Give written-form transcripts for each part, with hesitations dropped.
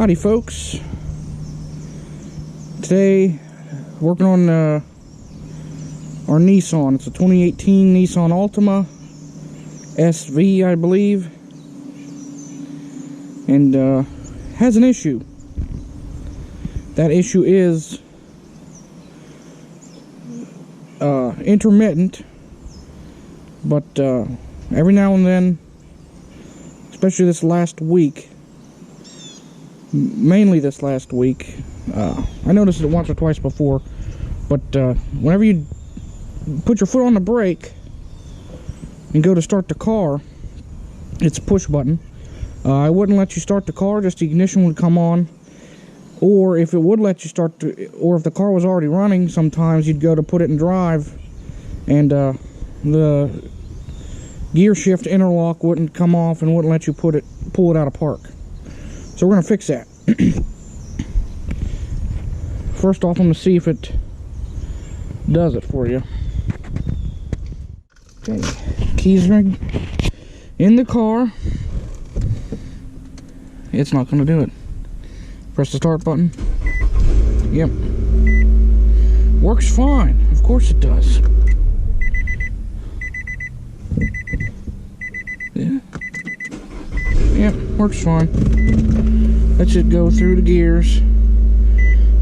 Howdy folks, today working on our Nissan. It's a 2018 Nissan Altima SV, I believe, and has an issue. That issue is intermittent, but every now and then, especially this last week, mainly this last week, I noticed it once or twice before, but whenever you put your foot on the brake and go to start the car, it's a push button. I wouldn't let you start the car, just the ignition would come on. Or if it would let you start, or if the car was already running, sometimes you'd go to put it in drive, and the gear shift interlock wouldn't come off and wouldn't let you pull it out of park. So we're going to fix that. First off, I'm going to see if it does it for you. Okay, keys are in the car. It's not going to do it. Press the start button. Yep. Works fine. Of course it does. Yeah. Yep, works fine. Lets it go through the gears.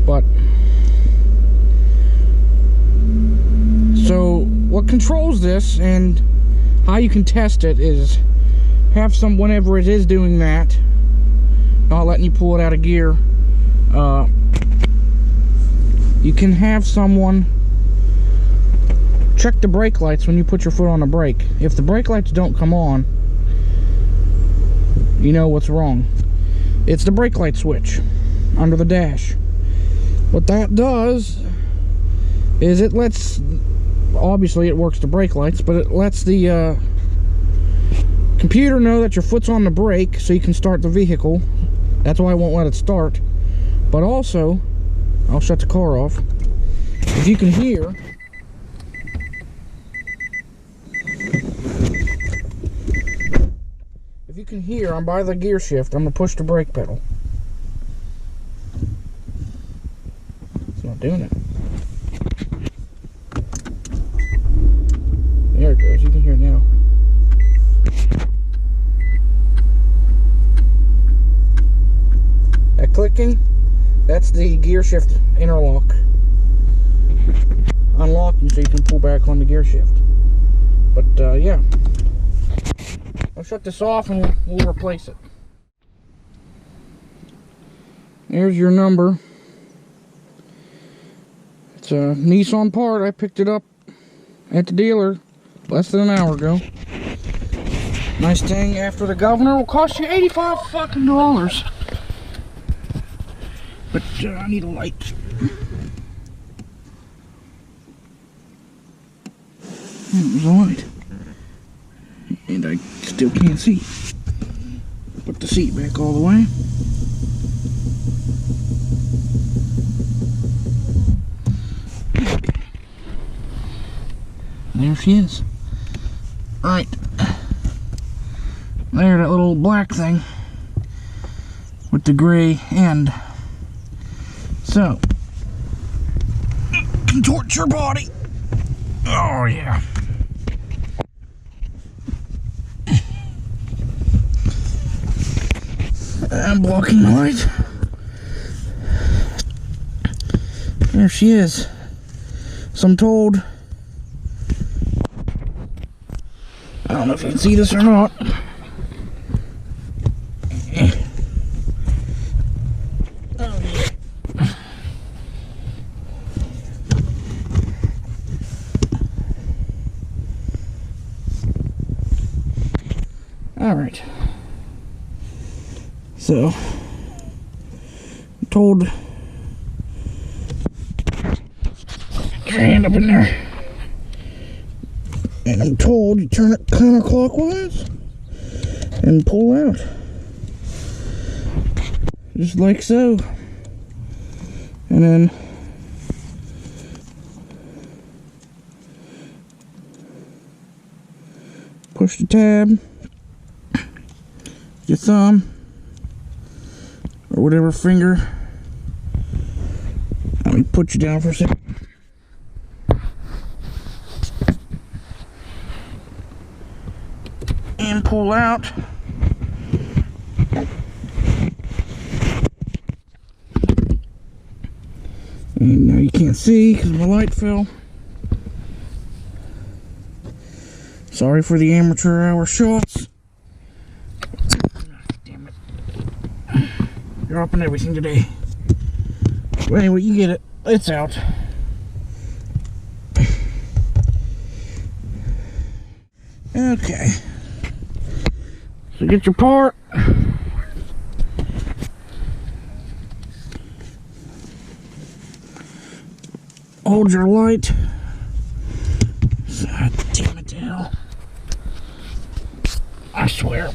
But so what controls this and how you can test it is whenever it is doing that, not letting you pull it out of gear, you can have someone check the brake lights when you put your foot on the brake. If the brake lights don't come on, you know what's wrong. It's the brake light switch under the dash. What that does is it lets, obviously it works the brake lights, but it lets the computer know that your foot's on the brake so you can start the vehicle. That's why I won't let it start. But also, I'll shut the car off. If you can hear, I'm by the gear shift. I'm going to push the brake pedal. It's not doing it. There it goes. You can hear it now. That clicking, that's the gear shift interlock unlocking so you can pull back on the gear shift. But yeah, I'll shut this off and we'll replace it. There's your number. It's a Nissan part. I picked it up at the dealer less than an hour ago. Nice thing after the governor will cost you $85 fucking dollars. But I need a light. There's a light. And I still can't see. Put the seat back all the way. Okay. There she is. Right. There, that little black thing with the gray end. So, contort your body. Oh yeah. I'm blocking the light. There she is. So I'm told, I don't know if you can see this or not. Alright, so I'm told, get your hand up in there, and I'm told you turn it counterclockwise and pull out, just like so, and then push the tab, your thumb or whatever finger. Let me put you down for a second. And pull out. And now you can't see because my light fell. Sorry for the amateur hour shots. Damn it. Dropping everything today. But anyway, you get it. It's out. Okay. So get your part. Hold your light. God damn it to hell. I swear.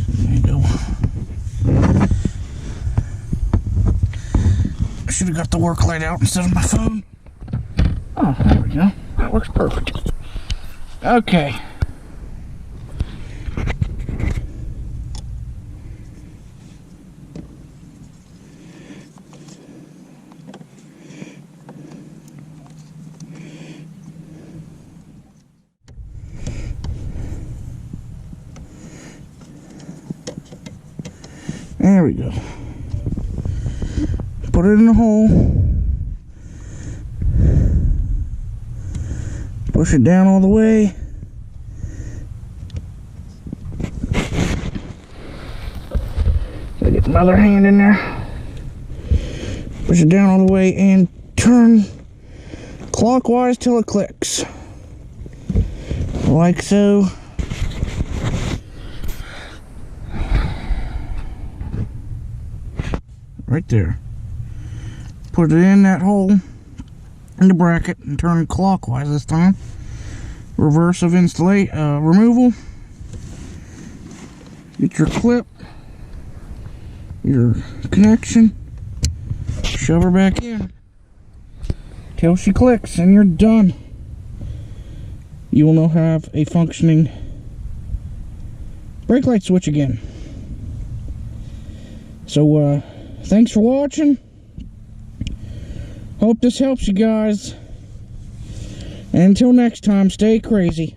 There you go. I should have got the work light out instead of my phone. Oh, there we go. That works perfect. Okay. There we go. Put it in the hole. Push it down all the way. So get my other hand in there. Push it down all the way and turn clockwise till it clicks. Like so. Right there. Put it in that hole in the bracket and turn it clockwise this time. Reverse of removal. Get your clip, your connection, shove her back in till she clicks and you're done. You will now have a functioning brake light switch again. So thanks for watching. Hope this helps you guys. And until next time, stay crazy.